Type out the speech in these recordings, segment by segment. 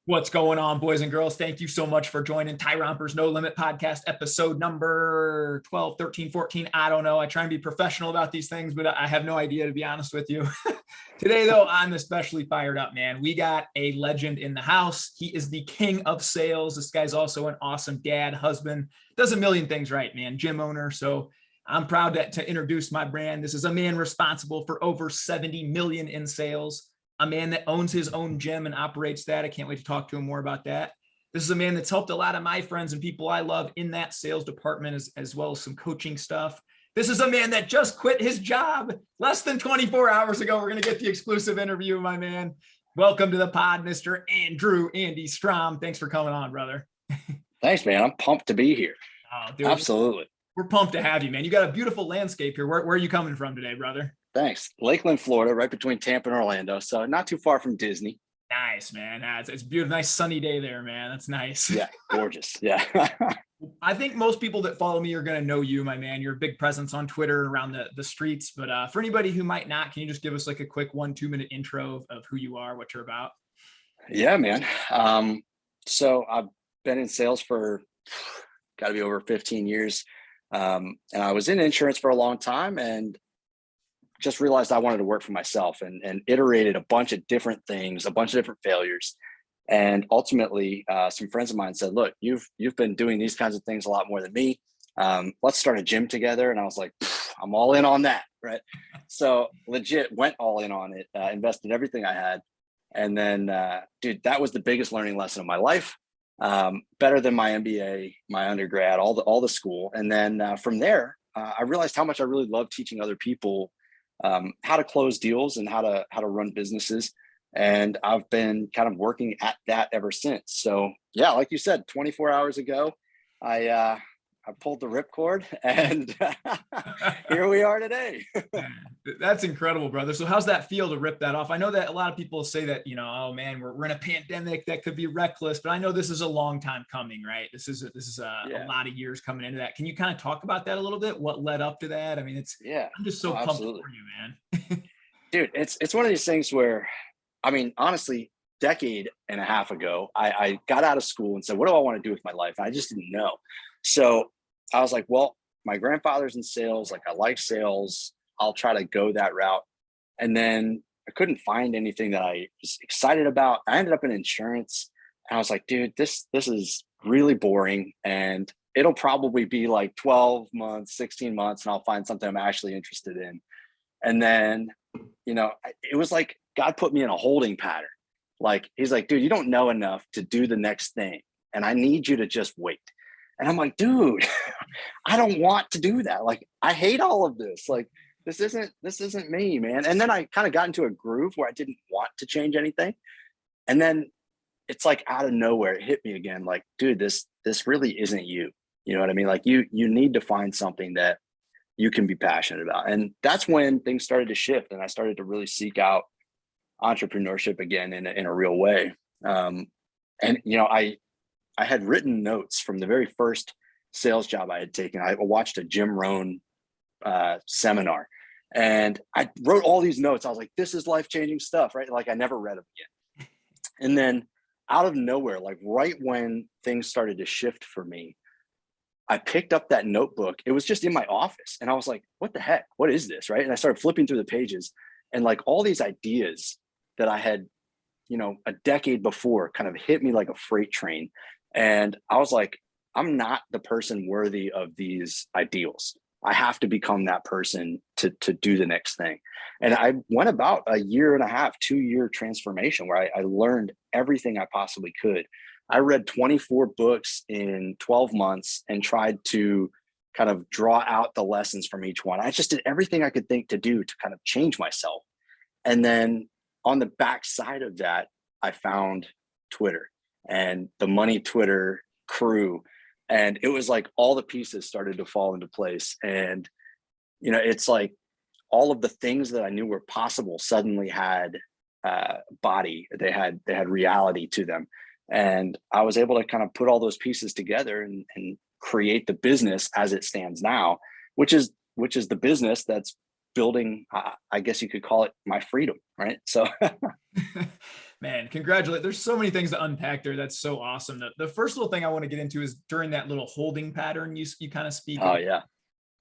What's going on, boys and girls? Thank you so much for joining Tyromper's No Limit podcast, episode number 12, 13, 14. I don't know. I try and be professional about these things, but I have no idea, to be honest with you. Today, though, I'm especially fired up, man. We got a legend in the house. He is the king of sales. This guy's also an awesome dad, husband, does a million things right, man, gym owner. So I'm proud to introduce my brand. This is a man responsible for over 70 million in sales. A man that owns his own gym and operates that. I can't wait to talk to him more about that. This is a man that's helped a lot of my friends and people I love in that sales department, as well as some coaching stuff. This is a man that just quit his job less than 24 hours ago. We're going to get the exclusive interview, my man. Welcome to the pod, Mr. Andy Strohm. Thanks for coming on, brother. Thanks, man. I'm pumped to be here. Oh, dude, absolutely. We're pumped to have you, man. You got a beautiful landscape here. Where are you coming from today, brother? Thanks. Lakeland, Florida, right between Tampa and Orlando. So not too far from Disney. Nice, man. It's beautiful. Nice sunny day there, man. That's nice. Yeah, gorgeous. Yeah. I think most people that follow me are going to know you, my man. You're a big presence on Twitter around the streets. But for anybody who might not, can you just give us like a quick 1-2 minute intro of who you are, what you're about? Yeah, man. So I've been in sales for got to be over 15 years. And I was in insurance for a long time and just realized I wanted to work for myself and iterated a bunch of different things, a bunch of different failures. And ultimately, some friends of mine said, look, you've been doing these kinds of things a lot more than me. Let's start a gym together. And I was like, I'm all in on that, right? So legit went all in on it, invested everything I had. And then, dude, that was the biggest learning lesson of my life. Better than my MBA, my undergrad, all the school. And then from there, I realized how much I really love teaching other people how to close deals and how to run businesses. And I've been kind of working at that ever since. So yeah, like you said, 24 hours ago, I pulled the ripcord and here we are today. That's incredible, brother. So how's that feel to rip that off? I know that a lot of people say that, oh man, we're in a pandemic that could be reckless, but I know this is a long time coming, right? This is a lot of years coming into that. Can you kind of talk about that a little bit? What led up to that? I mean, I'm just so pumped for you, man. Dude, it's one of these things where, I mean, honestly, decade and a half ago, I got out of school and said, what do I want to do with my life? I just didn't know. So I was like, well, my grandfather's in sales. Like I like sales. I'll try to go that route. And then I couldn't find anything that I was excited about. I ended up in insurance and I was like, dude, this is really boring. And it'll probably be like 12 months, 16 months, and I'll find something I'm actually interested in. And then, it was like God put me in a holding pattern. Like, he's like, dude, you don't know enough to do the next thing. And I need you to just wait. And I'm like, dude, I don't want to do that. Like, I hate all of this. Like, this isn't me, man. And then I kind of got into a groove where I didn't want to change anything. And then it's like out of nowhere, it hit me again. Like, dude, this really isn't you. You know what I mean? Like you need to find something that you can be passionate about. And that's when things started to shift. And I started to really seek out entrepreneurship again in a real way. I had written notes from the very first sales job I had taken. I watched a Jim Rohn seminar and I wrote all these notes. I was like, this is life-changing stuff, right? Like I never read them again. And then out of nowhere, like right when things started to shift for me, I picked up that notebook. It was just in my office. And I was like, what the heck? What is this, right? And I started flipping through the pages and like all these ideas that I had, a decade before kind of hit me like a freight train. And I was like, I'm not the person worthy of these ideals. I have to become that person to do the next thing. And I went about a 1.5, 2-year transformation where I learned everything I possibly could. I read 24 books in 12 months and tried to kind of draw out the lessons from each one. I just did everything I could think to do to kind of change myself. And then on the back side of that, I found Twitter and the Money Twitter crew. And it was like all the pieces started to fall into place. And, it's like all of the things that I knew were possible suddenly had body. They had reality to them. And I was able to kind of put all those pieces together and create the business as it stands now, which is the business that's building, I guess you could call it my freedom, right? So Man, congratulate. There's so many things to unpack there. That's so awesome. The first little thing I want to get into is during that little holding pattern you kind of speak Oh of. yeah.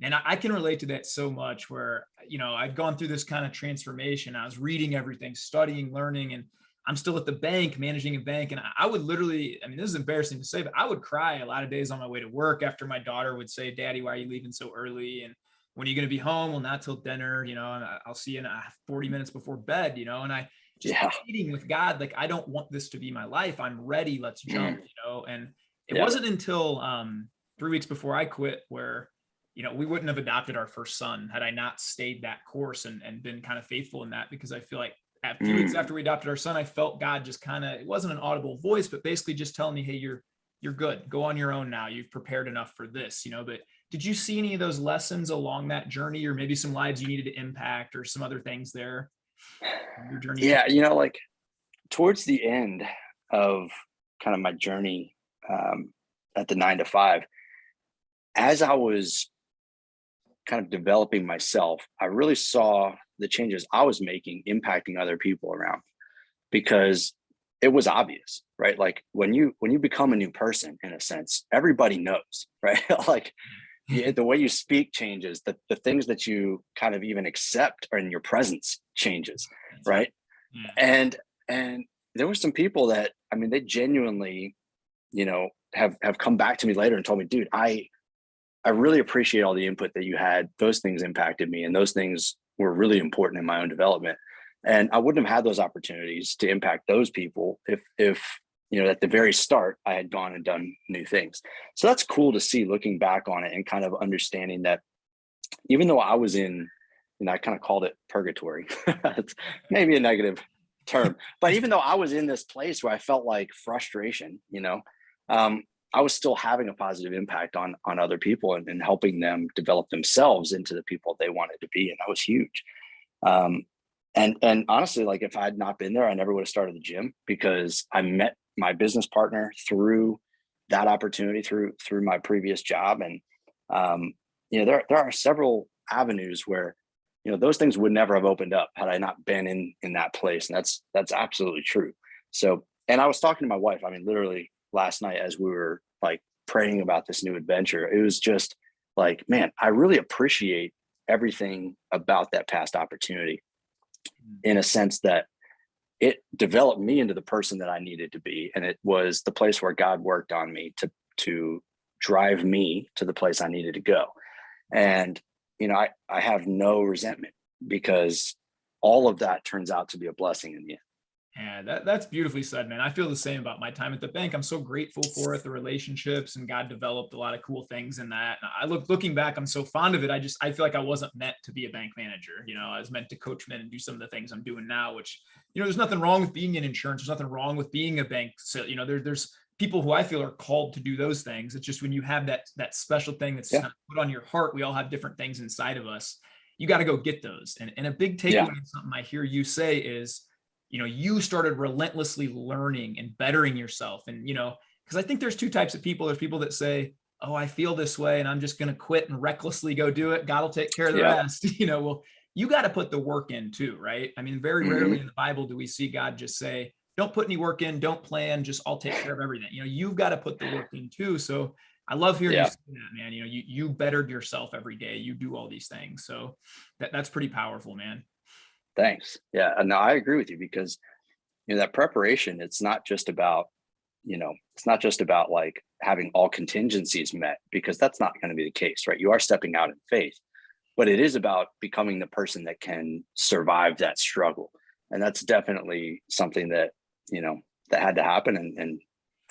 And I can relate to that so much where, I'd gone through this kind of transformation. I was reading everything, studying, learning, and I'm still at the bank, managing a bank. And I would literally, this is embarrassing to say, but I would cry a lot of days on my way to work after my daughter would say, Daddy, why are you leaving so early? And when are you going to be home? Well, not till dinner, and I'll see you in 40 minutes before bed, and I just Yeah. pleading with God, like, I don't want this to be my life. I'm ready. Let's jump, and it Yeah. wasn't until 3 weeks before I quit where, we wouldn't have adopted our first son had I not stayed that course and been kind of faithful in that, because I feel like a few weeks after we adopted our son, I felt God just kind of, it wasn't an audible voice, but basically just telling me, hey, you're good. Go on your own now. You've prepared enough for this, but did you see any of those lessons along that journey, or maybe some lives you needed to impact, or some other things there in your journey? Yeah. Like towards the end of kind of my journey at the 9 to 5, as I was kind of developing myself, I really saw the changes I was making impacting other people around, because it was obvious, right? Like when you become a new person, in a sense, everybody knows, right? Like the way you speak changes, the things that you kind of even accept or in your presence changes, right? Yeah. And there were some people that, they genuinely, have come back to me later and told me, dude, I really appreciate all the input that you had. Those things impacted me, and those things were really important in my own development. And I wouldn't have had those opportunities to impact those people if at the very start I had gone and done new things. So that's cool to see, looking back on it and kind of understanding that even though I was in, I kind of called it purgatory. It's maybe a negative term, but even though I was in this place where I felt like frustration, I was still having a positive impact on other people, and helping them develop themselves into the people they wanted to be. And that was huge. And honestly, like if I had not been there, I never would have started the gym, because I met my business partner through that opportunity, through my previous job. And there are several avenues where those things would never have opened up had I not been in that place. And that's absolutely true. So, and I was talking to my wife, literally last night as we were like praying about this new adventure. It was just like, man, I really appreciate everything about that past opportunity, in a sense that it developed me into the person that I needed to be. And it was the place where God worked on me to drive me to the place I needed to go. And, I have no resentment, because all of that turns out to be a blessing in the end. Yeah, that's beautifully said, man. I feel the same about my time at the bank. I'm so grateful for it, the relationships, and God developed a lot of cool things in that. And looking back, I'm so fond of it. I feel like I wasn't meant to be a bank manager. I was meant to coach men and do some of the things I'm doing now, which, there's nothing wrong with being in insurance. There's nothing wrong with being a bank. So, there's people who I feel are called to do those things. It's just when you have that special thing that's Yeah. kind of put on your heart, we all have different things inside of us. You got to go get those. And a big takeaway, Yeah. something I hear you say is, you started relentlessly learning and bettering yourself. And, because I think there's two types of people. There's people that say, oh, I feel this way and I'm just going to quit and recklessly go do it. God will take care of the rest. Well, you got to put the work in too, right? Very rarely in the Bible do we see God just say, don't put any work in, don't plan, just I'll take care of everything. You've got to put the work in too. So I love hearing you say that, man. You bettered yourself every day. You do all these things. So that's pretty powerful, man. Thanks. Yeah. No, I agree with you, because, that preparation, it's not just about, like having all contingencies met, because that's not going to be the case, right? You are stepping out in faith, but it is about becoming the person that can survive that struggle. And that's definitely something that, that had to happen. And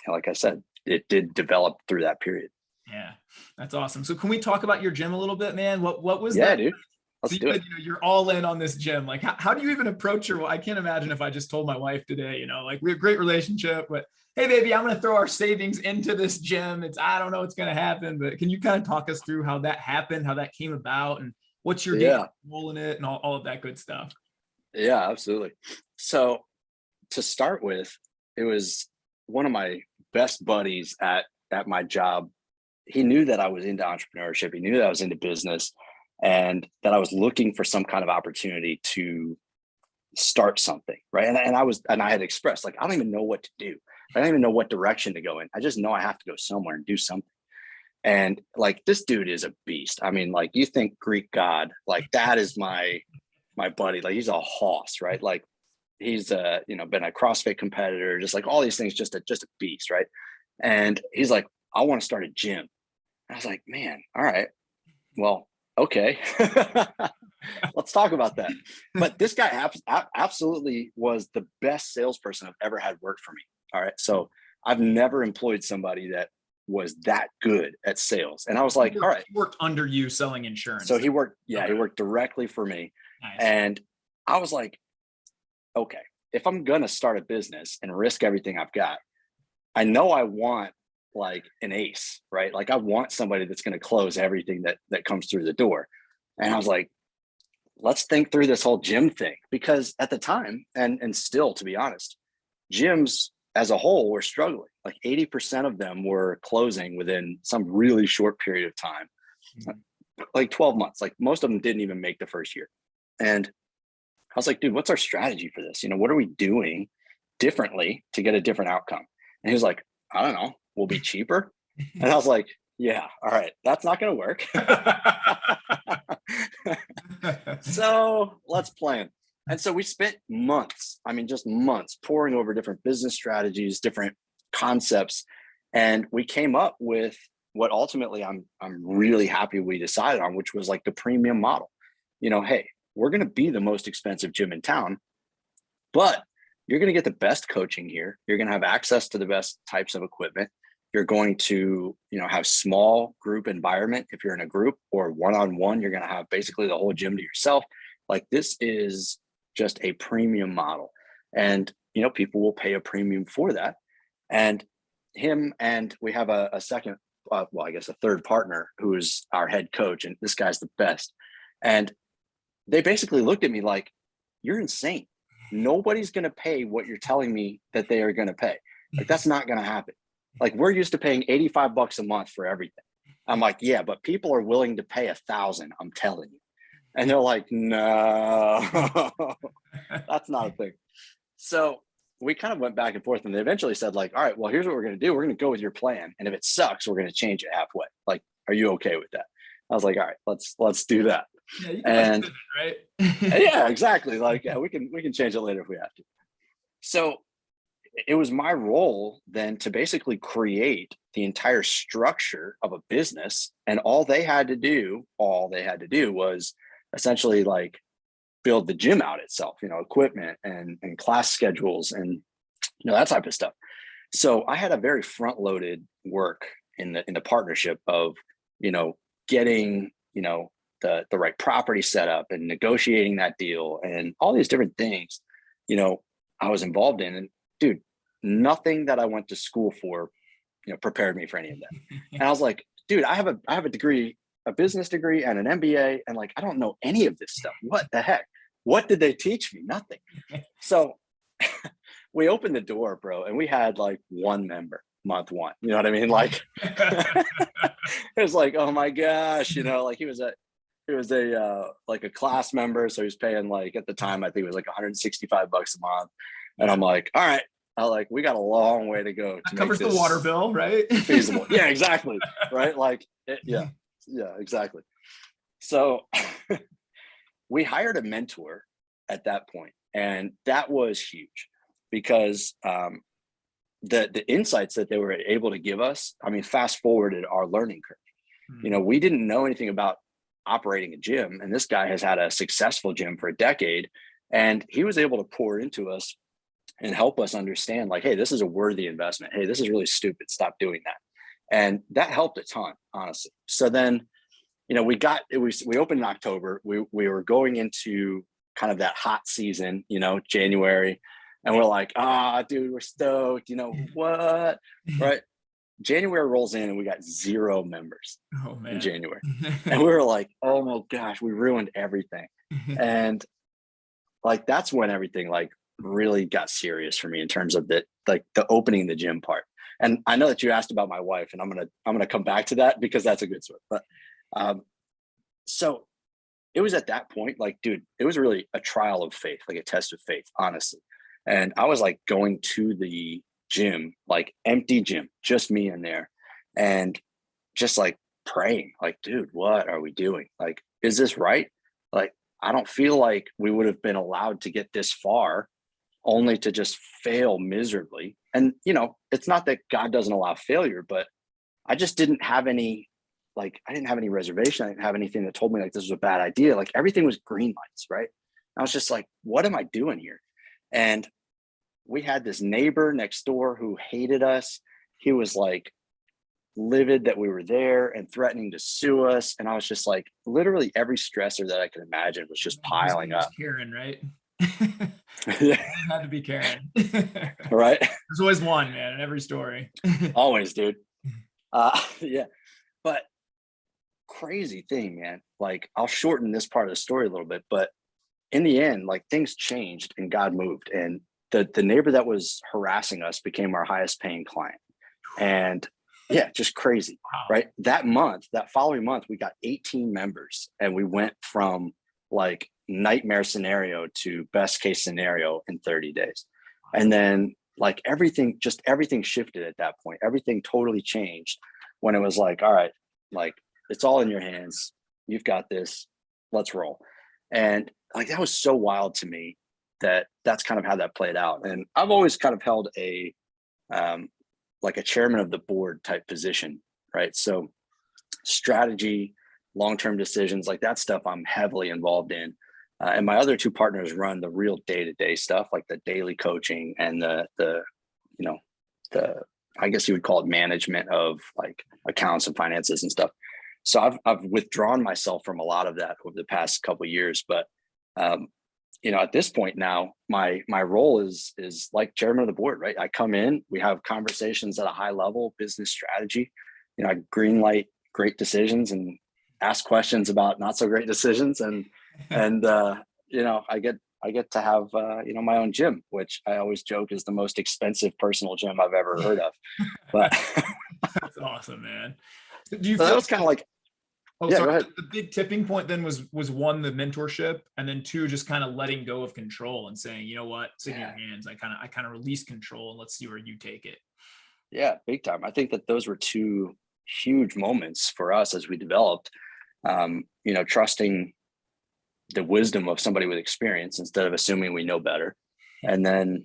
like I said, it did develop through that period. Yeah, that's awesome. So can we talk about your gym a little bit, man? What was Yeah, that? dude. So Let's you do said, it. you're all in on this gym. Like, how do you even approach your, I can't imagine if I just told my wife today, like we have a great relationship, but hey, baby, I'm going to throw our savings into this gym. I don't know what's going to happen, but can you kind of talk us through how that happened, how that came about, and what's your daily Yeah. role in it, and all of that good stuff? Yeah, absolutely. So to start with, it was one of my best buddies at my job. He knew that I was into entrepreneurship. He knew that I was into business, and that I was looking for some kind of opportunity to start something, right? And I had expressed, like, I don't even know what to do. I don't even know what direction to go in. I just know I have to go somewhere and do something. And like, this dude is a beast. I mean, like, you think Greek god, like, that is my buddy. Like, he's a hoss, right? Like, he's been a CrossFit competitor, just like all these things, just a beast, right? And he's like, I want to start a gym. And I was like, man, all right, well, okay. Let's talk about that. But this guy absolutely was the best salesperson I've ever had work for me. All right. So I've never employed somebody that was that good at sales. And I was like, all right. He worked under you selling insurance. So he worked directly for me. Nice. And I was like, okay, if I'm going to start a business and risk everything I've got, I know I want like an ace, right? Like, I want somebody that's going to close everything that comes through the door. And I was like, let's think through this whole gym thing, because at the time, and still, to be honest, gyms as a whole were struggling. Like 80% of them were closing within some really short period of time, like 12 months. Like, most of them didn't even make the first year. And I was like, dude, what's our strategy for this? What are we doing differently to get a different outcome? And he was like, I don't know, we'll be cheaper. And I was like, yeah, all right, that's not going to work. So let's plan. And so we spent months, just months, poring over different business strategies, different concepts. And we came up with what ultimately I'm really happy we decided on, which was like the premium model. Hey, we're going to be the most expensive gym in town, but you're going to get the best coaching here. You're going to have access to the best types of equipment. You're going to, have small group environment. If you're in a group, or one-on-one, you're going to have basically the whole gym to yourself. Like, this is just a premium model. And, people will pay a premium for that. And we have a second, I guess a third partner, who's our head coach. And this guy's the best. And they basically looked at me like, you're insane. Nobody's going to pay what you're telling me that they are going to pay. Like, that's not going to happen. Like, we're used to paying $85 a month for everything. I'm like, yeah, but people are willing to pay $1,000. I'm telling you. And they're like, no, that's not a thing. So we kind of went back and forth, and they eventually said, like, all right, well, here's what we're going to do. We're going to go with your plan. And if it sucks, we're going to change it halfway. Like, are you okay with that? I was like, all right, let's do that. Yeah, you can pivot, right? Yeah, exactly. Like, yeah, we can change it later if we have to. So it was my role then to basically create the entire structure of a business. And all they had to do was essentially like build the gym out itself, equipment and class schedules and that type of stuff. So I had a very front loaded work in the partnership of, getting, the right property set up and negotiating that deal and all these different things, I was involved in. And dude, nothing that I went to school for, prepared me for any of that. And I was like, dude, I have a degree, a business degree and an MBA. And like, I don't know any of this stuff. What the heck? What did they teach me? Nothing. So we opened the door, bro. And we had like one member month one, you know what I mean? Like, it was like, oh my gosh, like he was a like a class member. So he was paying, like, at the time, I think it was like $165 a month. And I'm like, all right, we got a long way to go. That covers the water bill, right? Feasible. Yeah, exactly. Right. Like, yeah, exactly. So we hired a mentor at that point, and that was huge because the insights that they were able to give us, fast forwarded our learning curve. We didn't know anything about operating a gym, and this guy has had a successful gym for a decade, and he was able to pour into us and help us understand, like, hey, this is a worthy investment. Hey, this is really stupid. Stop doing that. And that helped a ton, honestly. So then, we opened in October. We were going into kind of that hot season, January, and we're like, dude, we're stoked. What? Right. January rolls in and we got 0 members in January. And we were like, oh my gosh, we ruined everything. And like, that's when everything like really got serious for me in terms of the opening the gym part. And I know that you asked about my wife, and I'm gonna come back to that because that's a good story. But so it was at that point, like, dude, it was really a trial of faith, like a test of faith, honestly. And I was like going to the gym, like empty gym, just me in there, and just like praying, like, dude, what are we doing? Like, is this right? Like, I don't feel like we would have been allowed to get this far only to just fail miserably. And, it's not that God doesn't allow failure, but I just didn't have any, like, I didn't have any reservation. I didn't have anything that told me like this was a bad idea. Like everything was green lights, right? I was just like, what am I doing here? And we had this neighbor next door who hated us. He was like livid that we were there and threatening to sue us. And I was just like, literally every stressor that I could imagine was just piling up. Karen, right? Yeah. It had to be Karen. Right. There's always one, man, in every story. Always, dude. Yeah. But crazy thing, man. Like, I'll shorten this part of the story a little bit, but in the end, like, things changed and God moved. And the neighbor that was harassing us became our highest paying client. And yeah, just crazy. Wow. Right. That following month, we got 18 members, and we went from like nightmare scenario to best case scenario in 30 days. And then like everything shifted at that point. Everything totally changed when it was like, all right, like, it's all in your hands. You've got this. Let's roll. And like, that was so wild to me that's kind of how that played out. And I've always kind of held like a chairman of the board type position, right? So strategy, long-term decisions, like that stuff I'm heavily involved in. And my other two partners run the real day-to-day stuff, like the daily coaching and the I guess you would call it management of like accounts and finances and stuff. So I've withdrawn myself from a lot of that over the past couple of years. But at this point now, my role is like chairman of the board, right? I come in, we have conversations at a high level, business strategy. I green light great decisions and ask questions about not so great decisions, and I get to have my own gym, which I always joke is the most expensive personal gym I've ever heard of. But that's awesome, man. Do you so feel that was kind of like, oh, yeah, sorry. go ahead. The big tipping point then was one, the mentorship, and then two, just kind of letting go of control and saying, you know what, it's in your hands. I kind of release control and let's see where you take it. Yeah, big time. I think that those were two huge moments for us as we developed. Trusting the wisdom of somebody with experience instead of assuming we know better, and then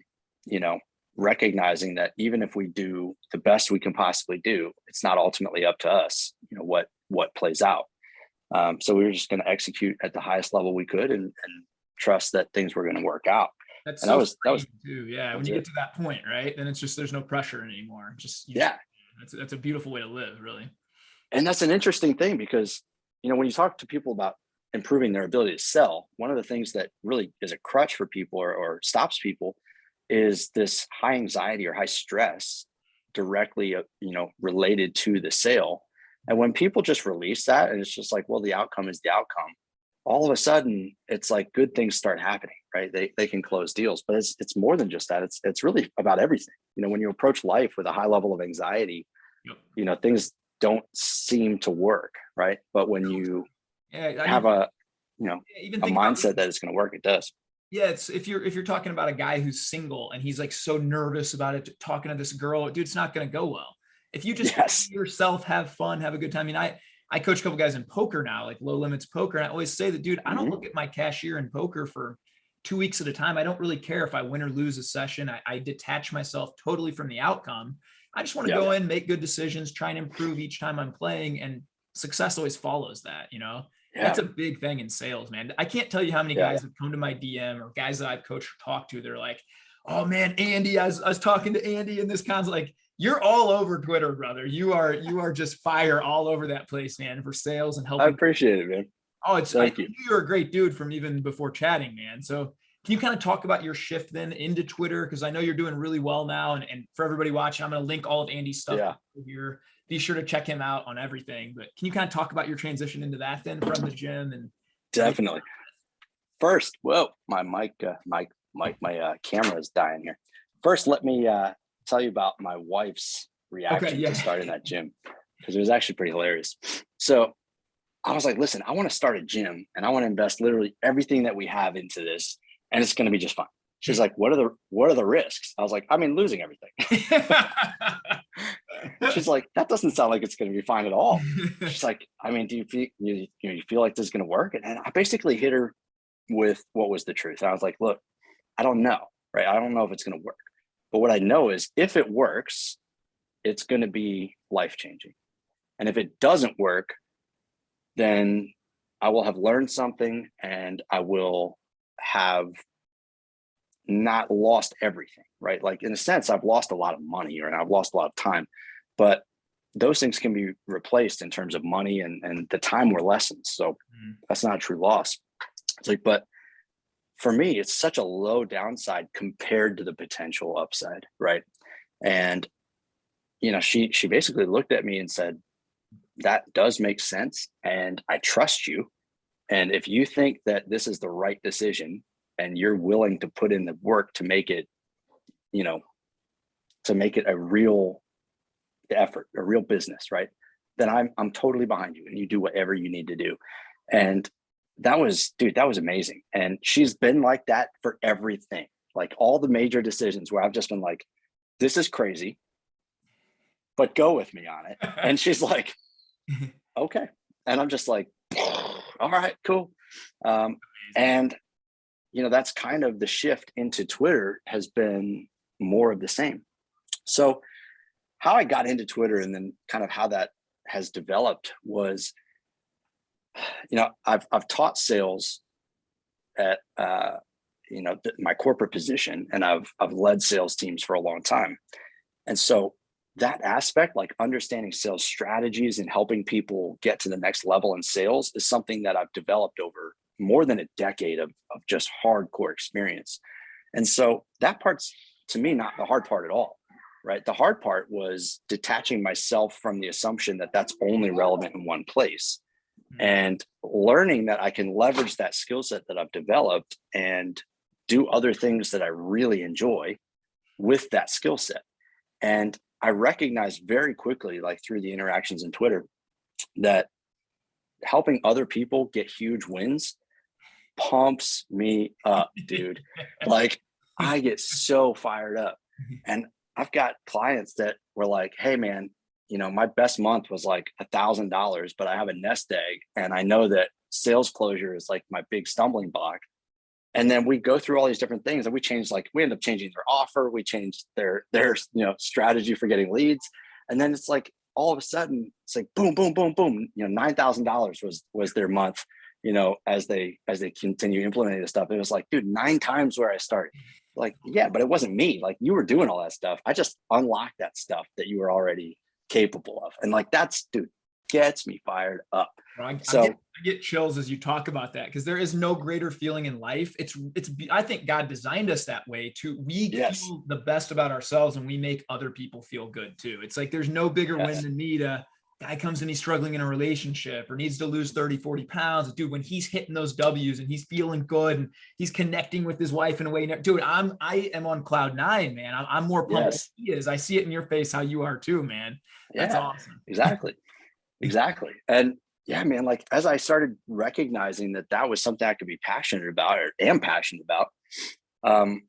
recognizing that even if we do the best we can possibly do, it's not ultimately up to us. What plays out. So we were just going to execute at the highest level we could and trust that things were going to work out. That's and so that was too. Yeah. When you get to that point, right, then it's just, there's no pressure anymore. That's a beautiful way to live, really. And that's an interesting thing because, when you talk to people about improving their ability to sell, one of the things that really is a crutch for people or stops people is this high anxiety or high stress directly, related to the sale. And when people just release that and it's just like, well, the outcome is the outcome, all of a sudden it's like good things start happening, right? They can close deals, but it's more than just that. It's really about everything. When you approach life with a high level of anxiety, Yep. Things don't seem to work, right? But when you have a mindset that it's going to work, it does. Yeah, it's if you're talking about a guy who's single and he's like so nervous about it, talking to this girl, dude, it's not going to go well. If you just yourself, have fun, have a good time. I mean, I coach a couple guys in poker now, like low limits poker. And I always say that, dude, I don't look at my cashier in poker for 2 weeks at a time. I don't really care if I win or lose a session. I detach myself totally from the outcome. I just want to go in, make good decisions, try and improve each time I'm playing, and success always follows that, That's a big thing in sales, man. I can't tell you how many guys have come to my DM or guys that I've coached or talked to. They're like, oh man, Andy, I was talking to Andy in this concept. Like, you're all over Twitter, brother. You are just fire all over that place, man, for sales and helping. I appreciate it, man. Oh, Thank you. You're a great dude from even before chatting, man. So can you kind of talk about your shift then into Twitter? Because I know you're doing really well now. And for everybody watching, I'm going to link all of Andy's stuff here. Be sure to check him out on everything. But can you kind of talk about your transition into that then from the gym? And definitely. First, whoa, my camera is dying here. First, let me tell you about my wife's reaction to starting that gym, because it was actually pretty hilarious. So I was like, listen, I want to start a gym and I want to invest literally everything that we have into this, and it's going to be just fine. She's like, what are the risks? I was like, I mean, losing everything. She's like, that doesn't sound like it's going to be fine at all. She's like, I mean, do you feel like this is going to work? And I basically hit her with what was the truth. And I was like, look, I don't know, right? I don't know if it's going to work, but what I know is if it works, it's going to be life-changing. And if it doesn't work, then I will have learned something and I will have not lost everything, right? Like in a sense, I've lost a lot of money and I've lost a lot of time, but those things can be replaced in terms of money and the time were lessons. So that's not a true loss. It's like, but for me, it's such a low downside compared to the potential upside, right? And, she basically looked at me and said, that does make sense. And I trust you. And if you think that this is the right decision and you're willing to put in the work to make it, to make it a real effort, a real business, right? Then I'm totally behind you and you do whatever you need to do. And that was amazing. And she's been like that for everything, like all the major decisions where I've just been like, this is crazy, but go with me on it. And she's like, okay. And I'm just like, all right, cool. And that's kind of the shift into Twitter has been more of the same. So how I got into Twitter and then kind of how that has developed was, I've taught sales at, my corporate position, and I've led sales teams for a long time. And so that aspect, like understanding sales strategies and helping people get to the next level in sales, is something that I've developed over more than a decade of just hardcore experience. And so that part's, to me, not the hard part at all, right? The hard part was detaching myself from the assumption that that's only relevant in one place and learning that I can leverage that skill set that I've developed and do other things that I really enjoy with that skill set. And I recognized very quickly, like through the interactions in Twitter, that helping other people get huge wins pumps me up, dude. Like I get so fired up. And I've got clients that were like, hey man, my best month was like $1,000, but I have a nest egg and I know that sales closure is like my big stumbling block. And then we go through all these different things and we end up changing their offer. We changed their strategy for getting leads. And then it's like, all of a sudden it's like, boom, boom, boom, boom, $9,000 was their month, as they continue implementing this stuff. It was like, dude, 9 times where I started. Like, yeah, but it wasn't me. Like you were doing all that stuff. I just unlocked that stuff that you were already capable of. And like, that's, dude, gets me fired up. I get chills as you talk about that, because there is no greater feeling in life. I think God designed us that way too. We feel the best about ourselves and we make other people feel good too. It's like, there's no bigger win than me to guy comes and he's struggling in a relationship or needs to lose 30, 40 pounds. Dude, when he's hitting those W's and he's feeling good and he's connecting with his wife in a way, dude, I am on cloud 9, man. I'm more pumped than he is. I see it in your face, how you are too, man. That's awesome. Exactly. And yeah, man, like as I started recognizing that was something I could be passionate about or am passionate about, I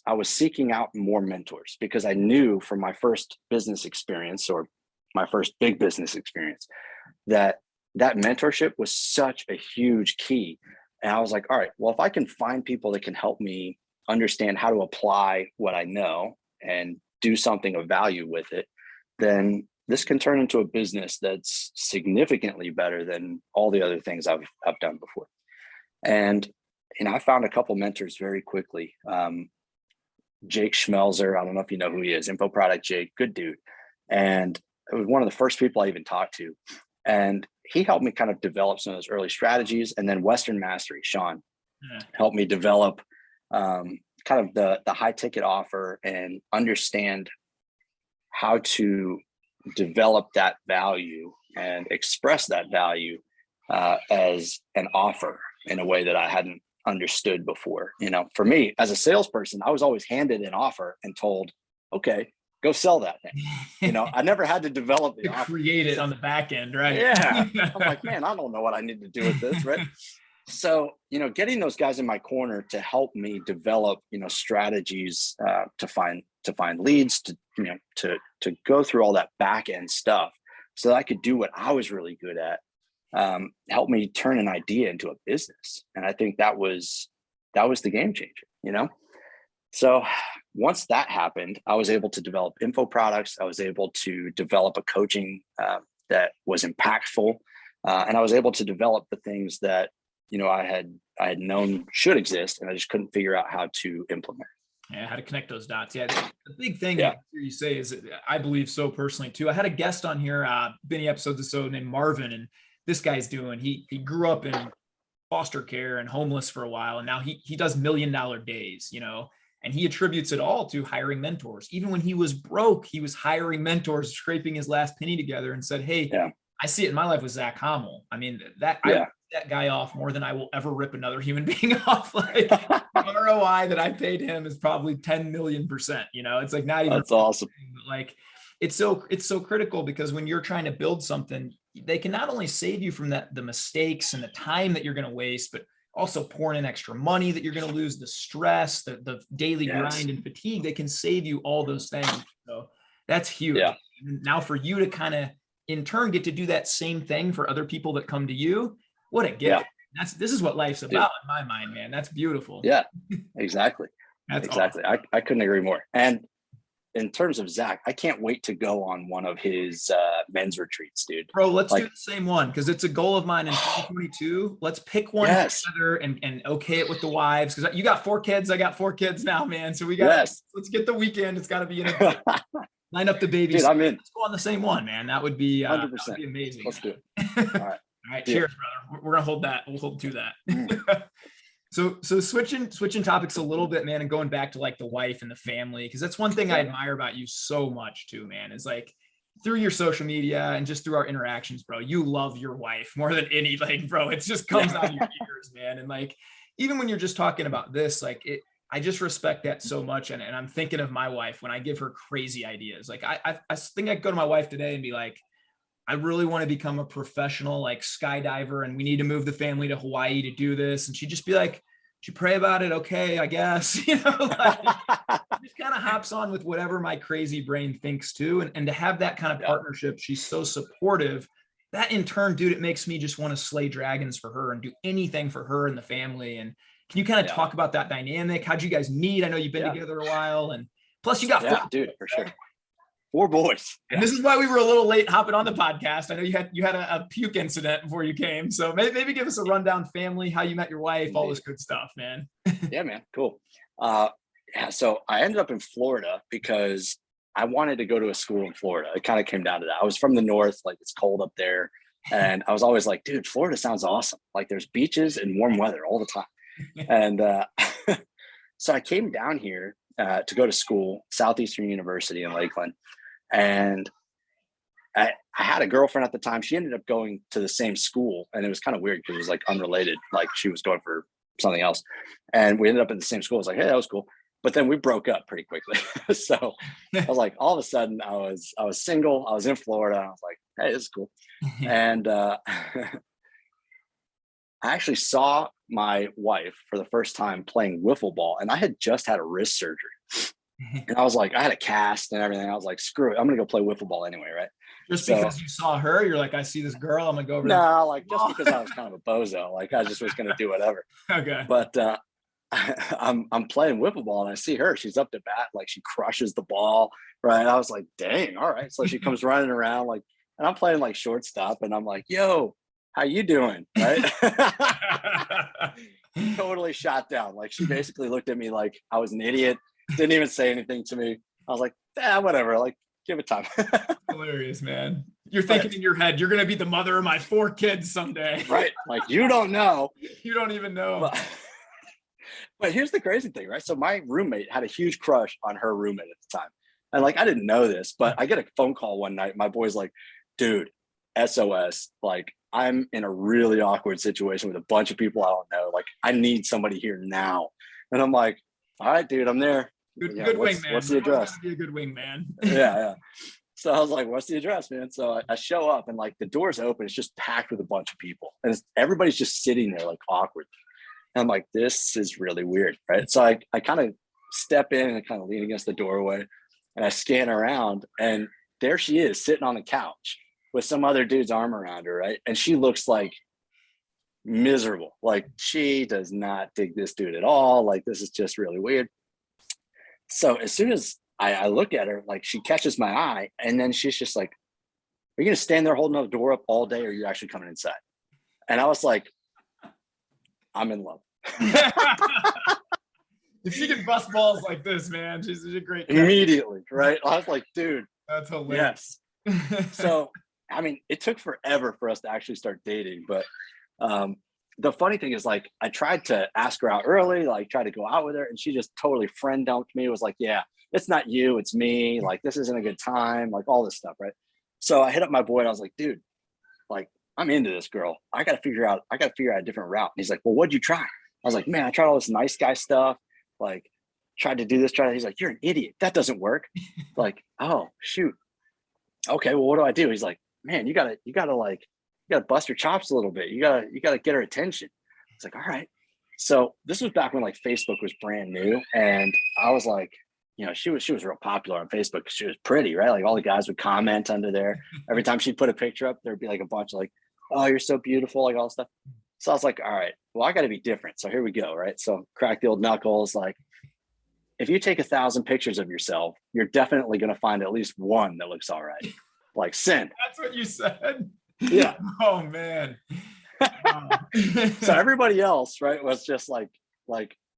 was seeking out more mentors because I knew from my first business experience or my first big business experience that mentorship was such a huge key. And I was like, all right, well, if I can find people that can help me understand how to apply what I know and do something of value with it, then this can turn into a business that's significantly better than all the other things I've done before. And I found a couple mentors very quickly. Jake Schmelzer, I don't know if you know who he is, Info Product Jake, good dude. And it was one of the first people I even talked to. And he helped me kind of develop some of those early strategies. And then Western Mastery, Sean, helped me develop kind of the high ticket offer and understand how to develop that value and express that value as an offer in a way that I hadn't understood before. For me as a salesperson, I was always handed an offer and told, okay, go sell that thing. You know, I never had to develop the to create it on the back end, right? Yeah. I'm like, man, I don't know what I need to do with this, right? So, you know, getting those guys in my corner to help me develop, you know, strategies to find leads, to, you know, to go through all that back end stuff so that I could do what I was really good at, helped me turn an idea into a business. And I think that was the game changer, you know? So once that happened, I was able to develop info products. I was able to develop a coaching that was impactful. And I was able to develop the things that, you know, I had known should exist, and I just couldn't figure out how to implement. Yeah, how to connect those dots. Yeah, the big thing Yeah. you say is, I believe so personally too. I had a guest on here, many episodes or so, named Marvin, and this guy's he grew up in foster care and homeless for a while, and now he does $1 million days, you know, and he attributes it all to hiring mentors. Even when he was broke, he was hiring mentors, scraping his last penny together, and said, "Hey, Yeah. I see it in my life with Zach Hommel. I mean, I that guy off more than I will ever rip another human being off. Like, the ROI that I paid him is probably 10 million%. You know, it's like not even. That's awesome. Like, it's so critical, because when you're trying to build something, they can not only save you from the mistakes and the time that you're going to waste, but also pouring in extra money that you're going to lose, the stress, the daily grind and fatigue. They can save you all those things. So that's huge. Yeah. Now for you to kind of in turn get to do that same thing for other people that come to you, what a gift. Yeah. This is what life's about in my mind, man. That's beautiful. Yeah, exactly. That's exactly. Awesome. I couldn't agree more. And in terms of Zach, I can't wait to go on one of his men's retreats, dude. Bro, let's do the same one, because it's a goal of mine in 2022. Let's pick one together and okay it with the wives, because you got 4 kids. I got 4 kids now, man. So we got let's get the weekend. It's got to be in a line up the babies. Dude, I'm in. Let's go on the same one, man. That would be 100%. That would be amazing. Let's do it. All right. All right, cheers, brother. We're gonna hold that. We'll hold to that. So switching topics a little bit, man, and going back to like the wife and the family, because that's one thing I admire about you so much too, man, is like through your social media and just through our interactions, bro, you love your wife more than any, like, bro, it just comes out of your ears, man. And like, even when you're just talking about this, like I just respect that so much. And I'm thinking of my wife when I give her crazy ideas. Like I think I'd go to my wife today and be like, I really want to become a professional, like, skydiver, and we need to move the family to Hawaii to do this. And she'd just be like, "She pray about it. Okay, I guess," you know, like, just kind of hops on with whatever my crazy brain thinks too. And to have that kind of partnership, she's so supportive. That in turn, dude, it makes me just want to slay dragons for her and do anything for her and the family. And can you kind of talk about that dynamic? How'd you guys meet? I know you've been together a while, and plus you got 4 dude, for sure. 4 boys. And this is why we were a little late hopping on the podcast. I know you had a puke incident before you came. So maybe give us a rundown, family, how you met your wife, all this good stuff, man. Yeah, man. Cool. So I ended up in Florida because I wanted to go to a school in Florida. It kind of came down to that. I was from the north, like it's cold up there. And I was always like, dude, Florida sounds awesome. Like there's beaches and warm weather all the time. And so I came down here to go to school, Southeastern University in Lakeland. And I had a girlfriend at the time. She ended up going to the same school, and it was kind of weird because it was like unrelated. Like she was going for something else, and we ended up in the same school. I was like, hey, that was cool. But then we broke up pretty quickly. So I was like, all of a sudden I was single. I was in Florida. I was like, hey, this is cool. And I actually saw my wife for the first time playing wiffle ball, and I had just had a wrist surgery. And I was like, I had a cast and everything. I was like, screw it. I'm going to go play wiffle ball anyway. Right. Just because you saw her, you're like, I see this girl, I'm going to go over there. No, like just because I was kind of a bozo. Like I just was going to do whatever. Okay. But I'm playing wiffle ball and I see her. She's up to bat. Like she crushes the ball. Right. I was like, dang. All right. So she comes running around like, and I'm playing like shortstop and I'm like, yo, how you doing? Right. Totally shot down. Like she basically looked at me like I was an idiot. Didn't even say anything to me. I was like, whatever. Like, give it time. Hilarious, man. You're thinking in your head, you're going to be the mother of my 4 kids someday. Right. Like, you don't know. You don't even know. But here's the crazy thing, right? So my roommate had a huge crush on her roommate at the time. And like, I didn't know this, but I get a phone call one night. My boy's like, dude, SOS. Like, I'm in a really awkward situation with a bunch of people I don't know. Like, I need somebody here now. And I'm like, all right, dude, I'm there. Good wingman. What's the address? Be a good wingman. Yeah. So I was like, what's the address, man? So I show up and like the door's open. It's just packed with a bunch of people. And everybody's just sitting there like awkward. And I'm like, this is really weird, right? So I kind of step in and kind of lean against the doorway and I scan around and there she is sitting on the couch with some other dude's arm around her, right? And she looks like miserable. Like she does not dig this dude at all. Like this is just really weird. So as soon as I look at her, like she catches my eye and then she's just like, are you going to stand there holding the door up all day or are you actually coming inside? And I was like, I'm in love. If she can bust balls like this, man, she's a great guy. Immediately, right? I was like, dude, that's hilarious. Yes. So, I mean, it took forever for us to actually start dating, but the funny thing is like, I tried to ask her out early, like try to go out with her and she just totally friend dumped me. It was like, yeah, it's not you, it's me. Like, this isn't a good time, like all this stuff, right? So I hit up my boy and I was like, dude, like, I'm into this girl. I got to figure out a different route. And he's like, well, what'd you try? I was like, man, I tried all this nice guy stuff. Like, tried to do this, try that. He's like, you're an idiot. That doesn't work. Like, oh, shoot. Okay, well, what do I do? He's like, man, you gotta bust her chops a little bit. You gotta get her attention. It's like, all right. So this was back when like Facebook was brand new. And I was like, you know, she was real popular on Facebook because she was pretty, right? Like all the guys would comment under there. Every time she'd put a picture up, there'd be like a bunch of like, oh, you're so beautiful, like all this stuff. So I was like, all right, well, I got to be different. So here we go, right? So crack the old knuckles. Like, if you take 1,000 pictures of yourself, you're definitely going to find at least one that looks all right. Like, send. That's what you said? Yeah. Oh, man. So everybody else, right, was just like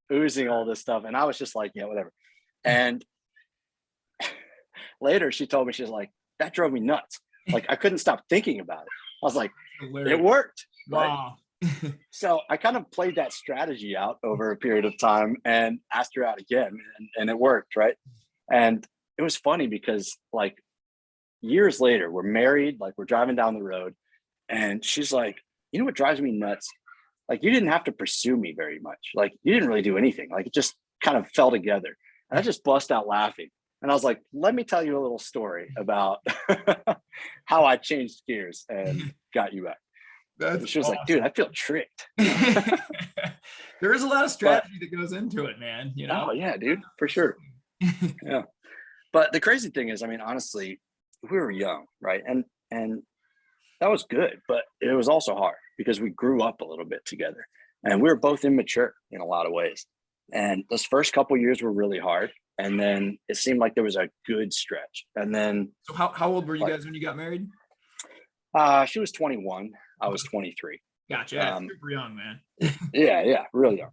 oozing all this stuff. And I was just like, yeah, whatever. And later she told me, she's like, that drove me nuts. Like, I couldn't stop thinking about it. I was like, hilarious. It worked. Wow. Right? So I kind of played that strategy out over a period of time and asked her out again, and it worked, right? And it was funny because like years later, we're married, like we're driving down the road, and she's like, you know what drives me nuts? Like, you didn't have to pursue me very much. Like, you didn't really do anything. Like, it just kind of fell together. And I just bust out laughing. And I was like, let me tell you a little story about how I changed gears and got you back. She was awesome. Like, dude, I feel tricked. There is a lot of strategy that goes into it, man. You know? Oh yeah, dude, for sure. Yeah. But the crazy thing is, I mean, honestly, we were young, right? And that was good, but it was also hard because we grew up a little bit together and we were both immature in a lot of ways. And those first couple of years were really hard. And then it seemed like there was a good stretch. And then, so how old were you guys when you got married? She was 21. I was 23. Gotcha. Super young, man. yeah, really young.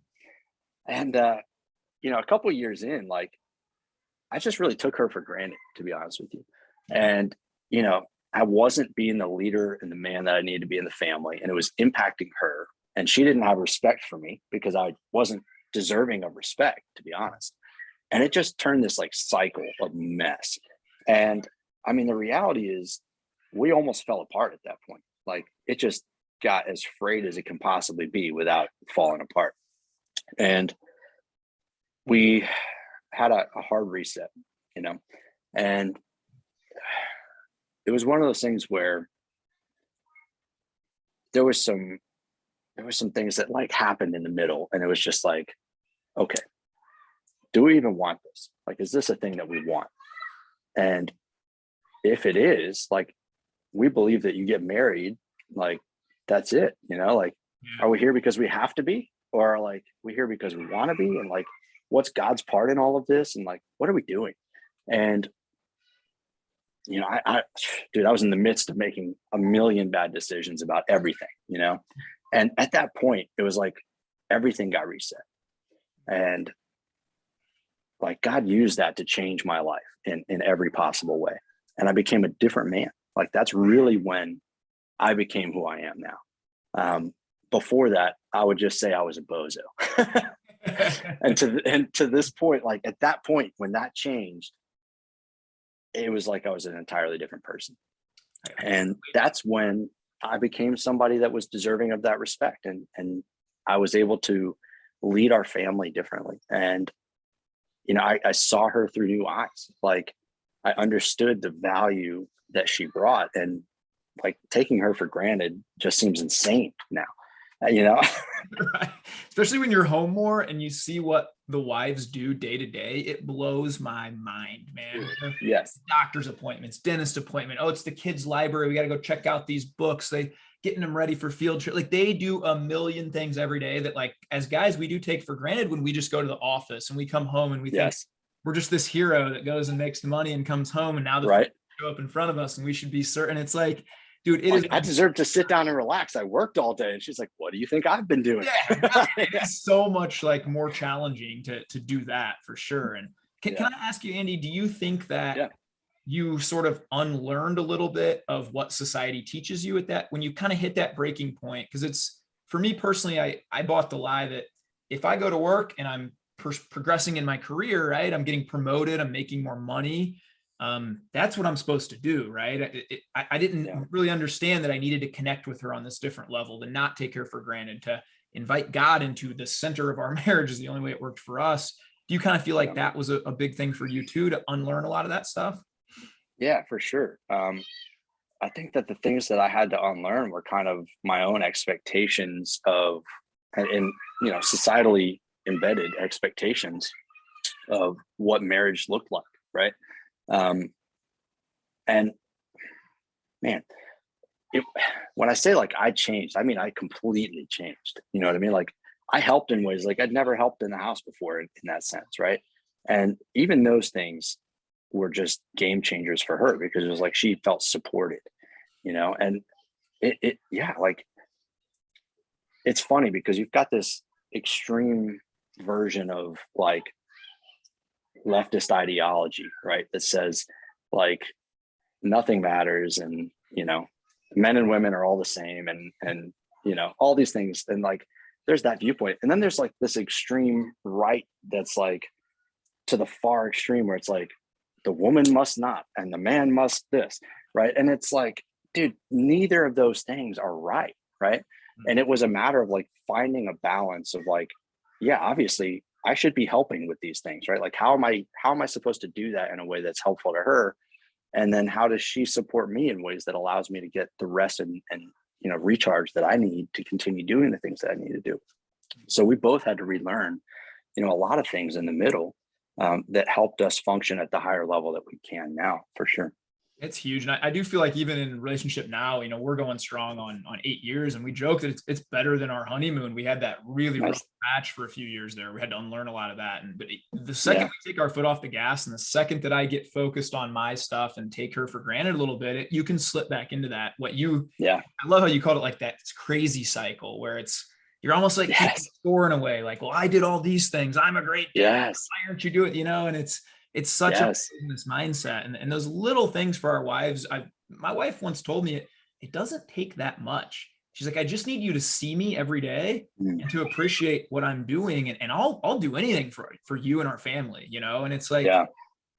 And you know, a couple of years in, like, I just really took her for granted, to be honest with you. And you know, I wasn't being the leader and the man that I needed to be in the family, and it was impacting her. And she didn't have respect for me because I wasn't deserving of respect, to be honest. And it just turned this like cycle of mess. And I mean, the reality is we almost fell apart at that point. Like, it just got as frayed as it can possibly be without falling apart. And we had a hard reset, you know, and it was one of those things where there was some things that like happened in the middle, and it was just like, okay, do we even want this? Like, is this a thing that we want? And if it is, like, we believe that you get married, like, that's it, you know, like, are we here because we have to be, or like we here because we want to be? And like, what's God's part in all of this? And like, what are we doing? And you know, I was in the midst of making a million bad decisions about everything, you know? And at that point, it was like everything got reset. And like, God used that to change my life in every possible way. And I became a different man. Like, that's really when I became who I am now. Before that, I would just say I was a bozo. and to this point, like at that point, when that changed, it was like I was an entirely different person. And that's when I became somebody that was deserving of that respect. And I was able to lead our family differently. And I saw her through new eyes. Like I understood the value that she brought, and like taking her for granted just seems insane now, Right. Especially when you're home more and you see what the wives do day to day, it blows my mind, man. Yes. Doctor's appointments, dentist appointment. Oh, it's the kids' library. We got to go check out these books. They getting them ready for field trip. Like they do a million things every day that, like, as guys, we do take for granted when we just go to the office and we come home and we think we're just this hero that goes and makes the money and comes home, and now the show up in front of us and we should be certain. It's like, dude, I deserve to sit down and relax. I worked all day. And she's like, what do you think I've been doing? Yeah, it's so much like more challenging to do that for sure. And can I ask you, Andy, do you think that you sort of unlearned a little bit of what society teaches you at that, when you kind of hit that breaking point? Because it's, for me personally, I bought the lie that if I go to work and I'm progressing in my career, right, I'm getting promoted, I'm making more money, that's what I'm supposed to do, right? I didn't really understand that I needed to connect with her on this different level, to not take her for granted, to invite God into the center of our marriage is the only way it worked for us. Do you kind of feel like that was a big thing for you too, to unlearn a lot of that stuff? Yeah, for sure. I think that the things that I had to unlearn were kind of my own expectations of, and societally embedded expectations of what marriage looked like, right? And man, when I say like I changed, I mean I completely changed. You know what I mean? Like I helped in ways like I'd never helped in the house before in that sense, right? And even those things were just game changers for her, because it was like she felt supported, and like it's funny because you've got this extreme version of like leftist ideology, right, that says like nothing matters, and men and women are all the same, and all these things, and like there's that viewpoint, and then there's like this extreme right that's like to the far extreme where it's like the woman must not and the man must this, right? And it's like, dude, neither of those things are right. And it was a matter of like finding a balance of like, yeah, obviously I should be helping with these things, right? Like how am I supposed to do that in a way that's helpful to her? And then how does she support me in ways that allows me to get the rest and recharge that I need to continue doing the things that I need to do? So we both had to relearn, a lot of things in the middle that helped us function at the higher level that we can now, for sure. It's huge. And I do feel like even in relationship now, we're going strong on 8 years, and we joke that it's better than our honeymoon. We had that really rough patch for a few years there. We had to unlearn a lot of that. But the second we take our foot off the gas, and the second that I get focused on my stuff and take her for granted a little bit, you can slip back into that. I love how you called it like that. It's crazy cycle where you're almost like score in a way, like, well, I did all these things. I'm a great dad. Why aren't you doing it? And it's such a business mindset, and those little things for our wives. My wife once told me it doesn't take that much. She's like, I just need you to see me every day and to appreciate what I'm doing. And I'll do anything for you and our family, and it's like,